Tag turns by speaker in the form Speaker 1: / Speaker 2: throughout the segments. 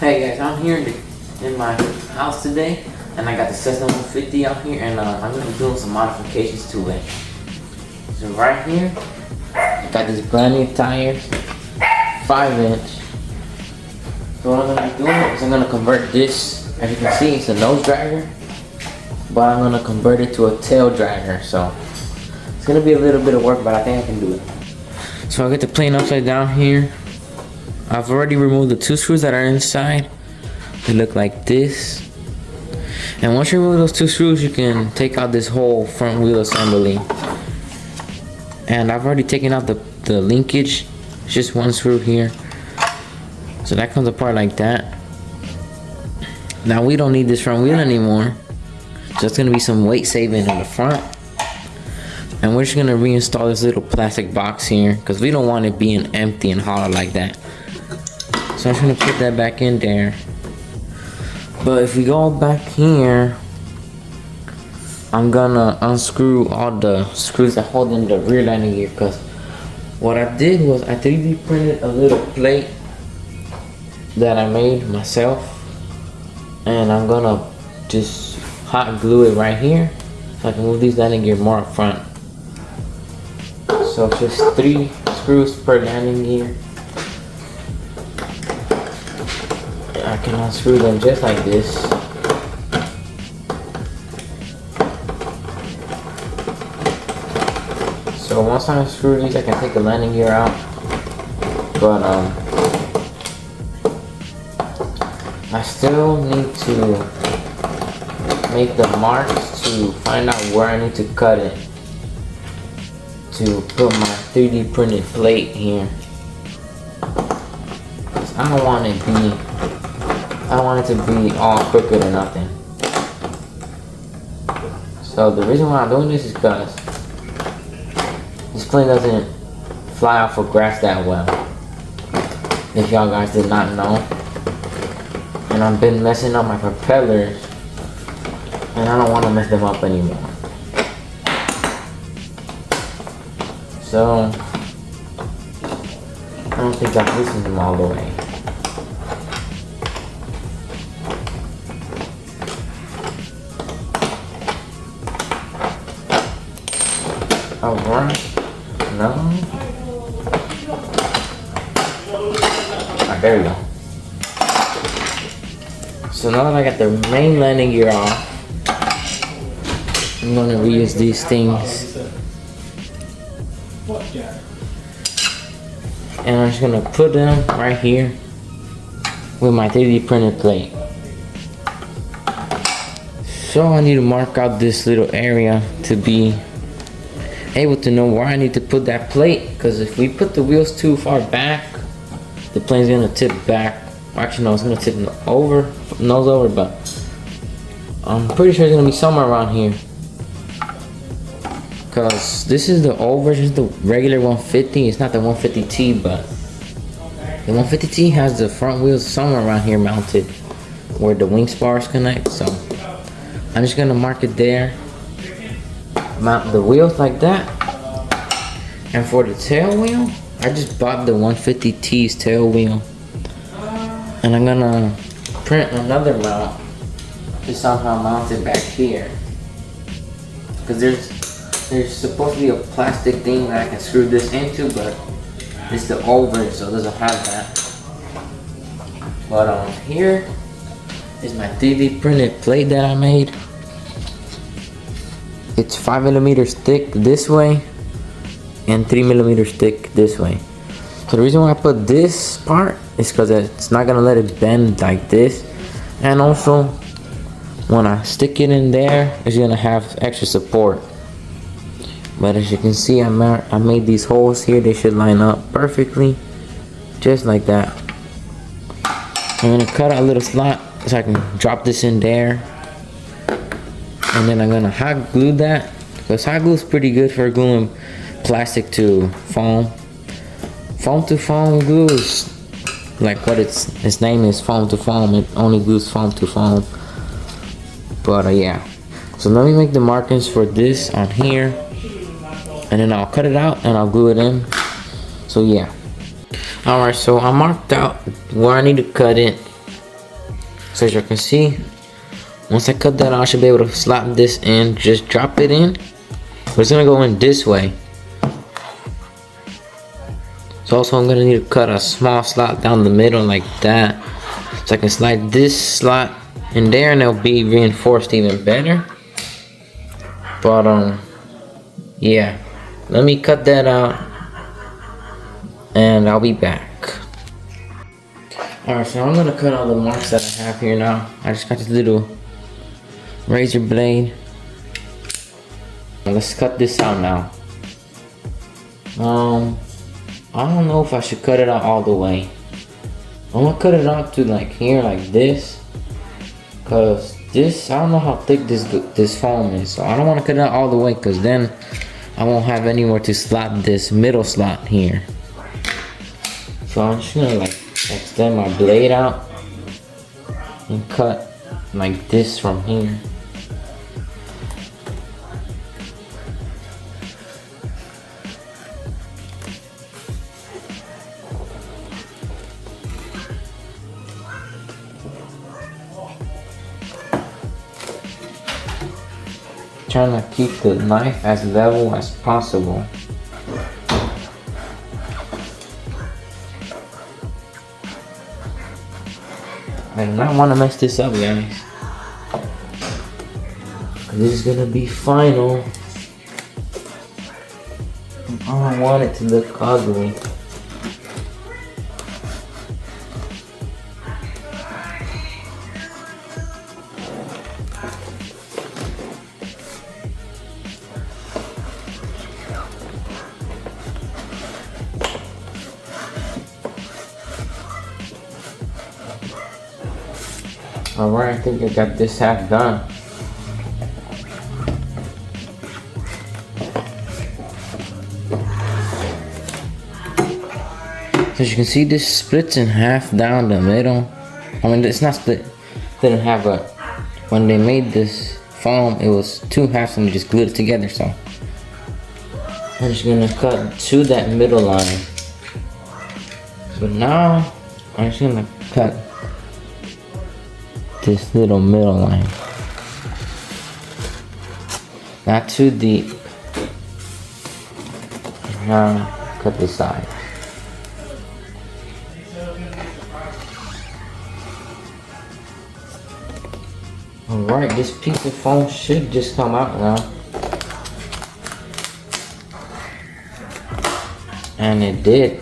Speaker 1: Hey guys, I'm here in my house today, and I got the Cessna 150 out here, and I'm gonna be doing some modifications to it. So right here, I got these brand new tires, 5-inch. So what I'm gonna be doing is I'm gonna convert this. As you can see, it's a nose dragger, but I'm gonna convert it to a tail dragger. So it's gonna be a little bit of work, but I think I can do it. So I get the plane upside down here. I've already removed the 2 screws that are inside. They look like this. And once you remove those 2 screws, you can take out this whole front wheel assembly. And I've already taken out the linkage. It's just 1 screw here. So that comes apart like that. Now we don't need this front wheel anymore. So it's gonna be some weight saving in the front. And we're just gonna reinstall this little plastic box here because we don't want it being empty and hollow like that. So I'm just gonna put that back in there. But if we go back here, I'm gonna unscrew all the screws that hold in the rear landing gear, because what I did was I 3D printed a little plate that I made myself, and I'm gonna just hot glue it right here so I can move these landing gear more up front. So it's just 3 screws per landing gear. I can unscrew them just like this. So once I unscrew these, I can take the landing gear out. But I still need to make the marks to find out where I need to cut it to put my 3D printed plate here. I don't want it to be all crooked or nothing. So the reason why I'm doing this is because this plane doesn't fly off of grass that well. If y'all guys did not know. And I've been messing up my propellers, and I don't want to mess them up anymore. So I don't think I've loosened them all the way. Alright, no. Alright, there we go. So now that I got the main landing gear off, I'm gonna reuse these things. And I'm just gonna put them right here with my 3D printed plate. So I need to mark out this little area to be able to know where I need to put that plate, because if we put the wheels too far back, the plane's gonna tip back. Actually no, it's gonna tip over, nose over, but I'm pretty sure it's gonna be somewhere around here, because this is the old version, it's the regular 150. It's not the 150T, but the 150T has the front wheels somewhere around here mounted where the wing spars connect. So I'm just gonna mark it there, mount the wheels like that. And for the tail wheel, I just bought the 150T's tail wheel, and I'm gonna print another mount to somehow mount it back here, because there's supposed to be a plastic thing that I can screw this into, but it's the old version, so it doesn't have that. But here is my 3D printed plate that I made. It's 5mm thick this way and 3mm thick this way. So the reason why I put this part is because it's not gonna let it bend like this, and also when I stick it in there, it's gonna have extra support. But as you can see, I made these holes here. They should line up perfectly, just like that. I'm gonna cut out a little slot so I can drop this in there. And then I'm gonna hot glue that, because hot glue is pretty good for gluing plastic to foam. Foam to foam glue is like what its name is, foam to foam. It only glues foam to foam. But yeah. So let me make the markings for this on here, and then I'll cut it out and I'll glue it in. So yeah. Alright, so I marked out where I need to cut it. So as you can see, once I cut that out, I should be able to slot this in, just drop it in. But it's gonna go in this way. So also I'm gonna need to cut a small slot down the middle like that. So I can slide this slot in there and it'll be reinforced even better. But yeah. Let me cut that out and I'll be back. Alright, so I'm gonna cut all the marks that I have here now. I just got this little razor blade. Let's cut this out now. I don't know if I should cut it out all the way. I'm gonna cut it out to like here, like this. Cause this, I don't know how thick this foam is. So I don't wanna cut it out all the way, cause then I won't have anywhere to slot this middle slot here. So I'm just gonna like extend my blade out and cut like this from here. Trying to keep the knife as level as possible. I do not want to mess this up, guys. This is gonna be final. I don't want it to look ugly. Alright, I think I got this half done. So as you can see, this splits in half down the middle. I mean, it's not split in half, but when they made this foam, it was two halves and they just glued it together. So I'm just gonna cut to that middle line. So now I'm just gonna cut this little middle line. Not too deep. Now cut the side. Alright, this piece of foam should just come out now. And it did.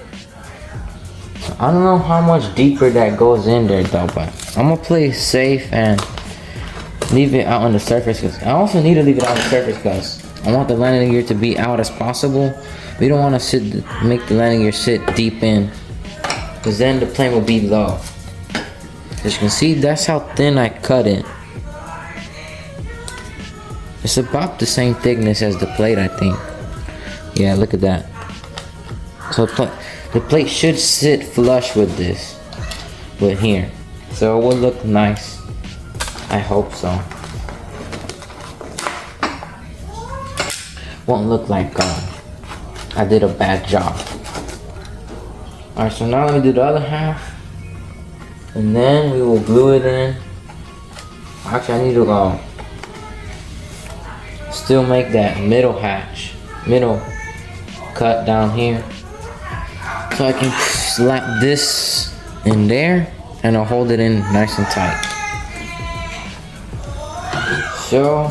Speaker 1: I don't know how much deeper that goes in there though, but I'm gonna play safe and leave it out on the surface, because I also need to leave it out on the surface because I want the landing gear to be out as possible. We don't want to make the landing gear sit deep in, because then the plane will be low. As you can see, that's how thin I cut it. It's about the same thickness as the plate, I think. Yeah, look at that. So the plate should sit flush with this, with here. So it will look nice. I hope so. Won't look like I did a bad job. Alright, so now let me do the other half. And then we will glue it in. Actually, I need to still make that middle cut down here. So I can slap this in there and I'll hold it in nice and tight. So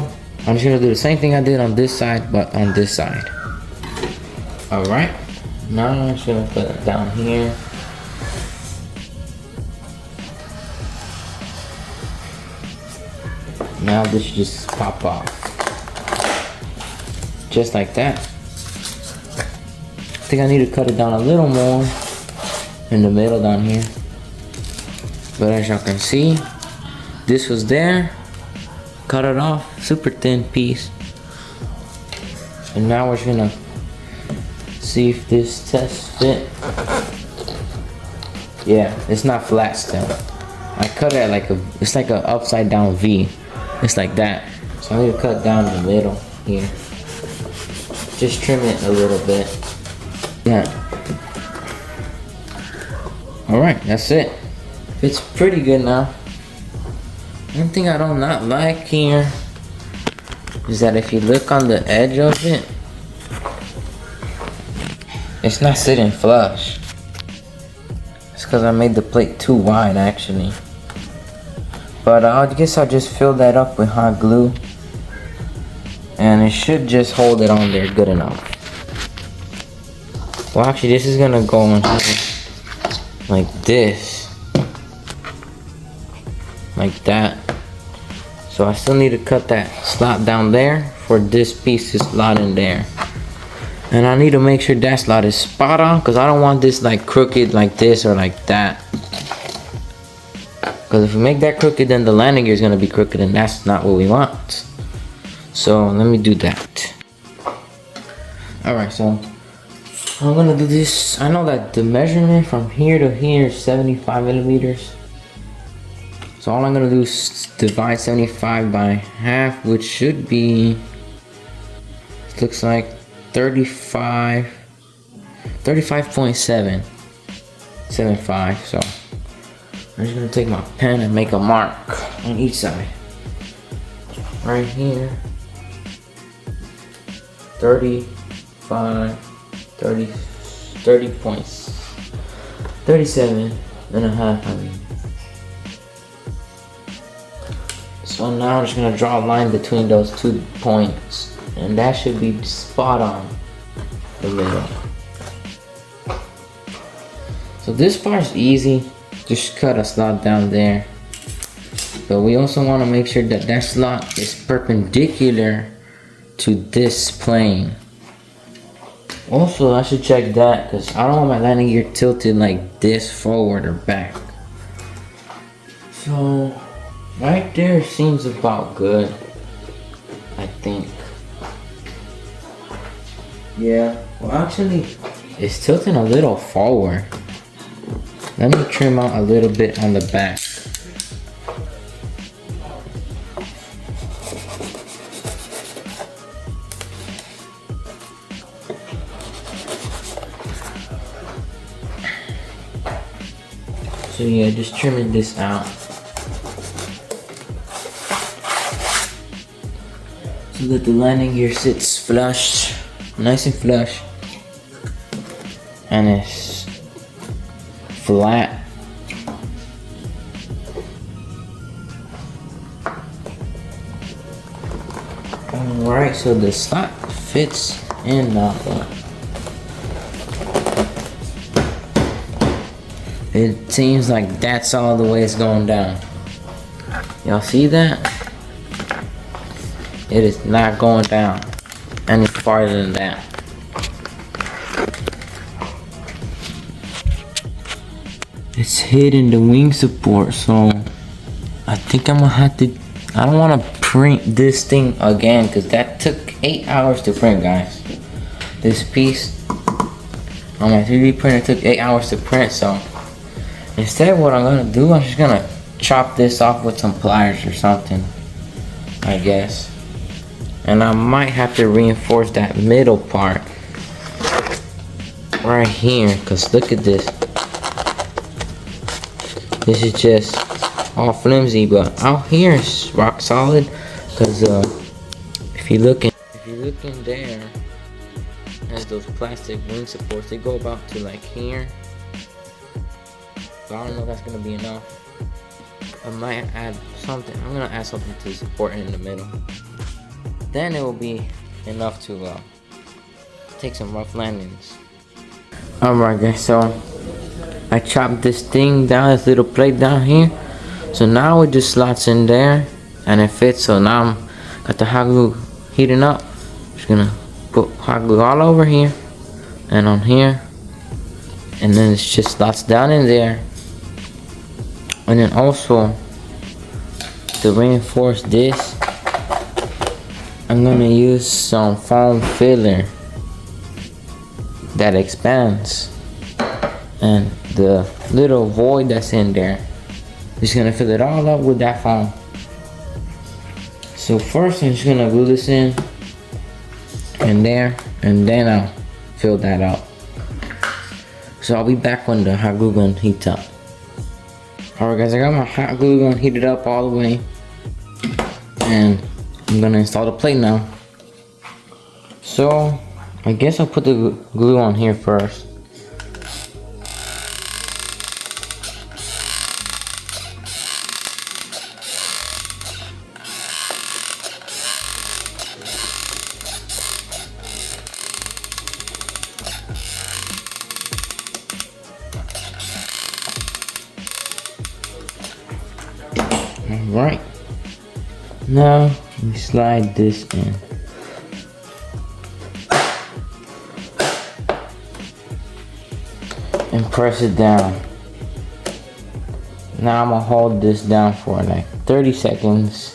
Speaker 1: I'm just gonna do the same thing I did on this side, but on this side. Alright, now I'm just gonna put it down here. Now this should just pop off. Just like that. I think I need to cut it down a little more in the middle down here. But as y'all can see, this was there. Cut it off, super thin piece. And now we're just gonna see if this test fit. Yeah, it's not flat still. I cut it like it's like a upside down V. It's like that. So I need to cut down the middle here. Just trim it a little bit. Yeah. Alright, that's it. It's pretty good now. One thing I do not like here is that if you look on the edge of it, it's not sitting flush. It's because I made the plate too wide actually. But I guess I'll just fill that up with hot glue. And it should just hold it on there good enough. Well, actually this is gonna go on here like this. Like that. So I still need to cut that slot down there for this piece to slot in there. And I need to make sure that slot is spot on, because I don't want this like crooked like this or like that. Because if we make that crooked, then the landing gear is going to be crooked, and that's not what we want. So let me do that. Alright, so I'm going to do this. I know that the measurement from here to here is 75 millimeters. So all I'm going to do is divide 75 by half, which should be, it looks like 35.75. So I'm just gonna take my pen and make a mark on each side. Right here. 37 and a half, I mean. So now I'm just gonna draw a line between those 2 points, and that should be spot on the middle. So this part's easy, just cut a slot down there. But we also want to make sure that that slot is perpendicular to this plane. Also, I should check that because I don't want my landing gear tilted like this forward or back. So right there seems about good, I think. Yeah, well actually it's tilting a little forward. Let me trim out a little bit on the back. So yeah, just trimming this out. So that the landing gear sits flush, nice and flush. And it's flat. Alright, so the slot fits in that one. It seems like that's all the way it's going down. Y'all see that? It is not going down any farther than that. It's hitting the wing support, so I think I'm gonna have to, I don't want to print this thing again because that took 8 hours to print, guys. This piece on my 3D printer took 8 hours to print, so instead what I'm gonna do, I'm just gonna chop this off with some pliers or something, I guess. And I might have to reinforce that middle part right here, because look at this. This is just all flimsy, but out here it's rock solid. Because if you look in there, as those plastic wing supports, they go about to like here. But I don't know if that's gonna be enough. I might add something. I'm gonna add something to support it in the middle. Then it will be enough to take some rough landings. Alright guys, so I chopped this thing down, this little plate down here. So now it just slots in there and it fits. So now I'm got the hot glue heating up. Just gonna put hot glue all over here and on here, and then it just slots down in there. And then also to reinforce this, I'm gonna use some foam filler that expands, and the little void that's in there, just gonna fill it all up with that foam. So first I'm just gonna glue this in and there, and then I'll fill that out. So I'll be back when the hot glue gun heats up. Alright guys, I got my hot glue gun heated up all the way. And I'm gonna install the plate now. So I guess I'll put the glue on here first. Alright, now we slide this in. And press it down. Now I'm gonna hold this down for like 30 seconds.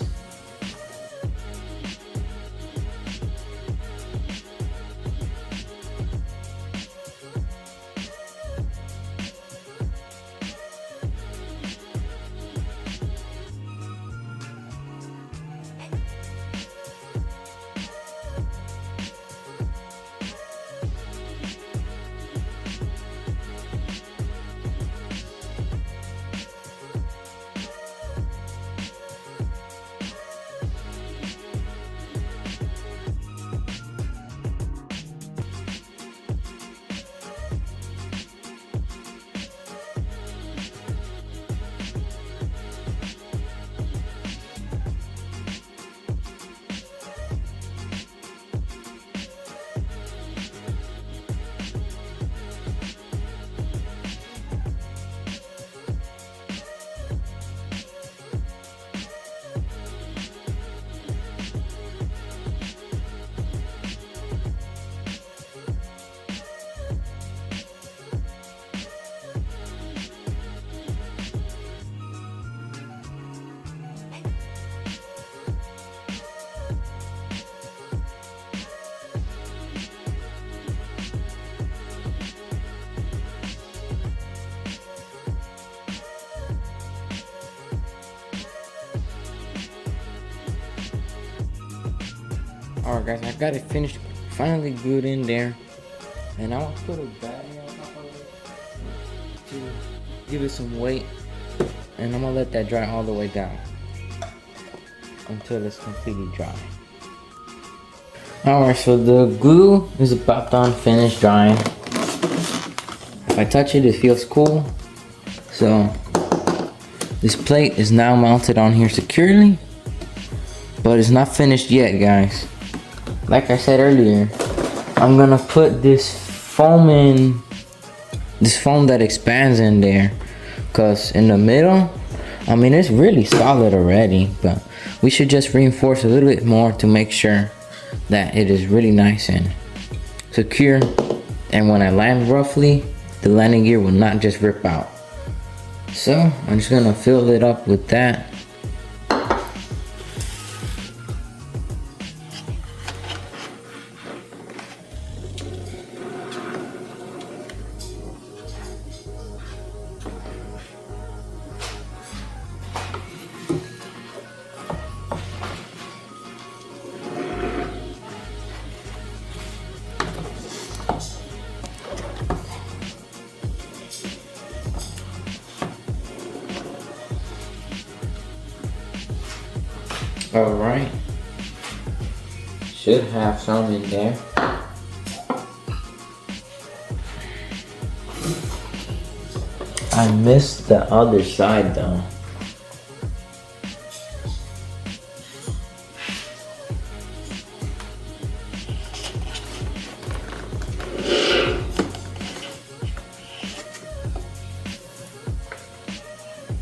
Speaker 1: Alright guys, I got it finished, finally glued in there. And I want to put a battery on top of it to give it some weight. And I'm going to let that dry all the way down until it's completely dry. Alright, so the glue is about done, finished drying. If I touch it, it feels cool. So this plate is now mounted on here securely, but it's not finished yet, guys. Like I said earlier, I'm gonna put this foam that expands in there, cause in the middle, I mean, it's really solid already, but we should just reinforce a little bit more to make sure that it is really nice and secure. And when I land roughly, the landing gear will not just rip out. So I'm just gonna fill it up with that. Alright, should have some in there. I missed the other side though.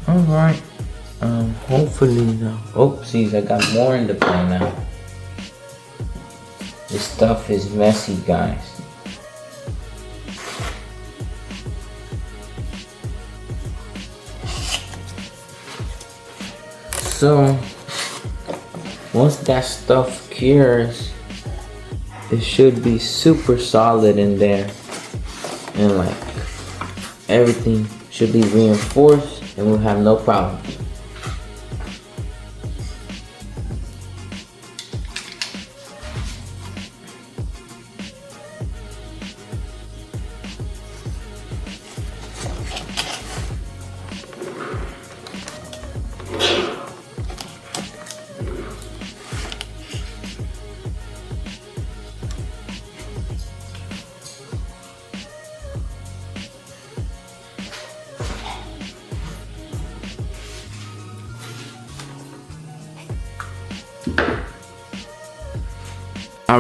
Speaker 1: Alright. Hopefully no. Oopsies, I got more in the plane now. This stuff is messy, guys. So once that stuff cures, it should be super solid in there, and like everything should be reinforced and we'll have no problems.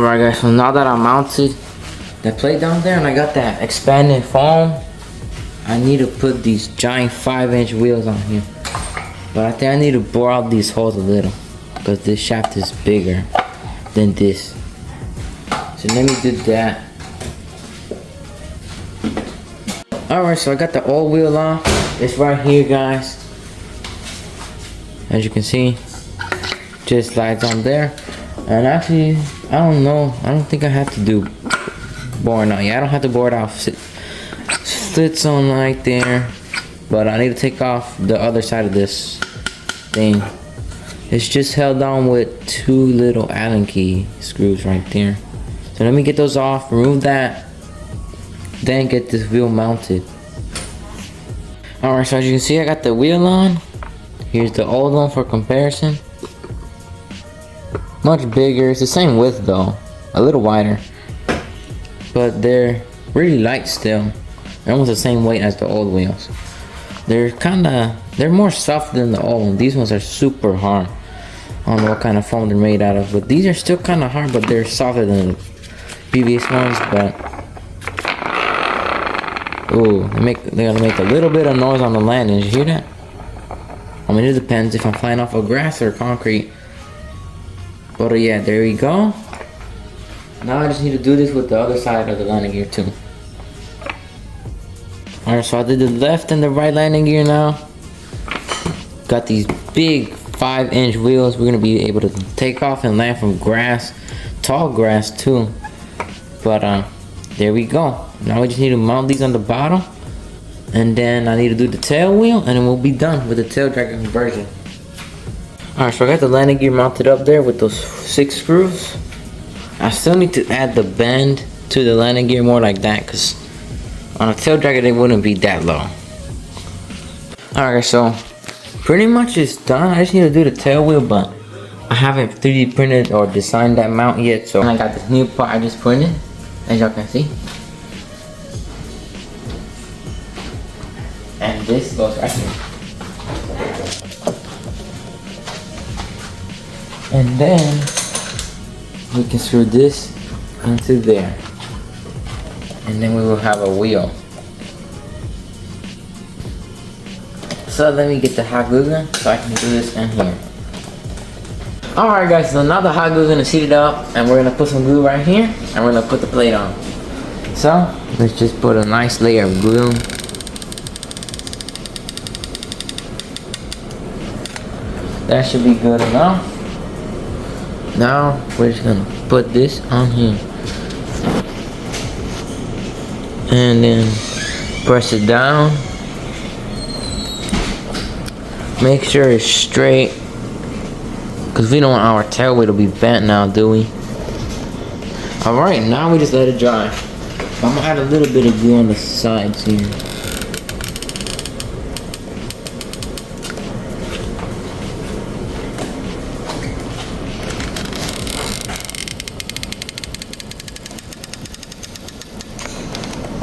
Speaker 1: Alright guys, so now that I mounted the plate down there and I got that expanded foam, I need to put these giant 5-inch wheels on here. But I think I need to bore out these holes a little because this shaft is bigger than this. So let me do that. Alright, so I got the old wheel on. It's right here, guys. As you can see, just slides on there. And actually, I don't know. I don't think I have to do boring out. Yeah, I don't have to bore it out. Slits on right there. But I need to take off the other side of this thing. It's just held on with 2 little Allen key screws right there. So let me get those off, remove that, then get this wheel mounted. Alright, so as you can see, I got the wheel on. Here's the old one for comparison. Much bigger. It's the same width though, a little wider. But they're really light still. They're almost the same weight as the old wheels. They're more soft than the old one. These ones are super hard. I don't know what kind of foam they're made out of, but these are still kind of hard, but they're softer than the previous ones. But ooh, they gotta make a little bit of noise on the landing. Did you hear that? I mean, it depends if I'm flying off of grass or concrete. But yeah, there we go. Now I just need to do this with the other side of the landing gear too. Alright, so I did the left and the right landing gear now. Got these big 5-inch wheels. We're gonna be able to take off and land from grass, tall grass too. But there we go. Now we just need to mount these on the bottom, and then I need to do the tail wheel, and then we'll be done with the Taildragger conversion. Alright, so I got the landing gear mounted up there with those 6 screws. I still need to add the bend to the landing gear more like that, because on a Taildragger they wouldn't be that low. Alright, so pretty much it's done. I just need to do the tail wheel, but I haven't 3D printed or designed that mount yet. So I got this new part I just printed, as y'all can see. And this goes right here. And then we can screw this into there. And then we will have a wheel. So let me get the hot glue gun so I can do this in here. Alright guys, so now the hot glue gun is heated up, and we're gonna put some glue right here, and we're gonna put the plate on. So let's just put a nice layer of glue. That should be good enough. Now we're just gonna put this on here. And then press it down. Make sure it's straight, because we don't want our tail wheel to be bent now, do we? Alright, now we just let it dry. I'm gonna add a little bit of glue on the sides here.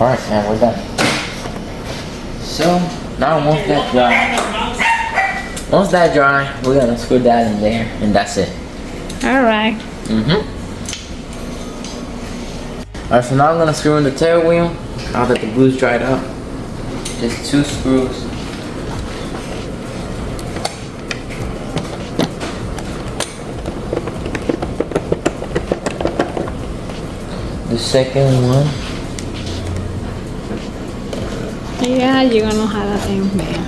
Speaker 1: Alright, and we're done. So, now once that's dry, we're gonna screw that in there, and that's it.
Speaker 2: Alright.
Speaker 1: Alright, so now I'm gonna screw in the tail wheel, now that the glue's dried up. Just 2 screws. The second one.
Speaker 2: Yeah, you're gonna have that in there.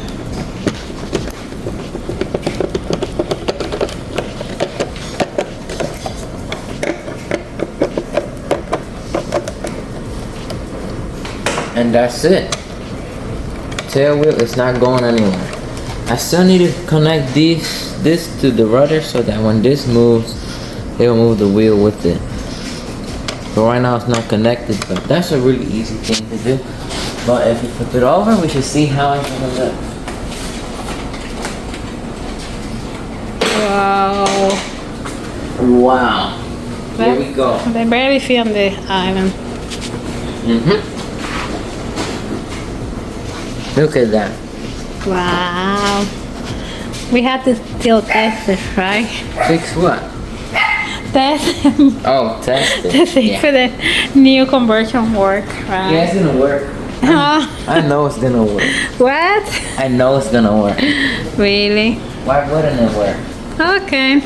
Speaker 1: And that's it. Tail wheel is not going anywhere. I still need to connect this to the rudder so that when this moves, it will move the wheel with it. But right now it's not connected, but that's a really easy thing to do. But if we flip it over, we should see how it's gonna look.
Speaker 2: Wow.
Speaker 1: Wow. There we go.
Speaker 2: They barely feel on the island.
Speaker 1: Look at that.
Speaker 2: Wow. We had to still test it, right?
Speaker 1: Fix what?
Speaker 2: Test.
Speaker 1: Oh, test it.
Speaker 2: To see if the new conversion work, right?
Speaker 1: Yeah, it's gonna work. I know it's gonna work.
Speaker 2: What?
Speaker 1: I know it's gonna work.
Speaker 2: Really?
Speaker 1: Why wouldn't it work?
Speaker 2: Okay.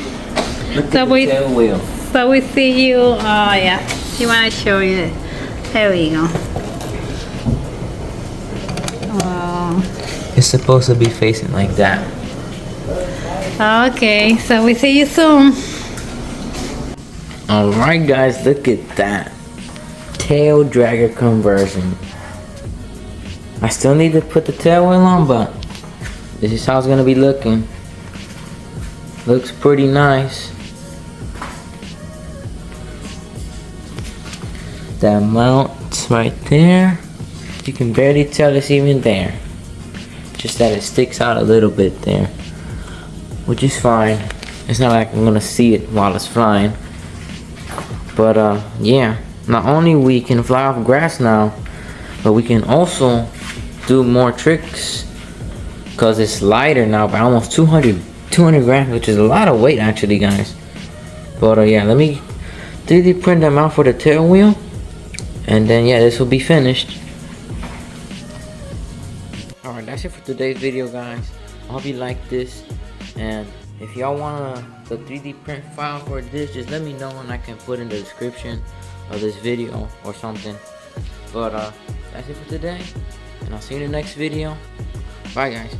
Speaker 1: Look
Speaker 2: So
Speaker 1: at the tail wheel.
Speaker 2: So we see you. Oh yeah. You wanna show you? There we go. Oh.
Speaker 1: It's supposed to be facing like that.
Speaker 2: Okay. So we see you soon.
Speaker 1: Alright guys, look at that. Taildragger conversion. I still need to put the tail wheel on, but this is how it's gonna be looking. Looks pretty nice. That mount's right there. You can barely tell it's even there. Just that it sticks out a little bit there, which is fine. It's not like I'm gonna see it while it's flying. But yeah, not only we can fly off grass now, but we can also do more tricks because it's lighter now by almost 200 grams, which is a lot of weight actually, guys. But yeah, let me 3D print them out for the tail wheel, and then yeah, this will be finished. Alright, that's it for today's video, guys. I hope you like this, and if y'all want the 3D print file for this, just let me know and I can put in the description of this video or something. But that's it for today, and I'll see you in the next video. Bye guys.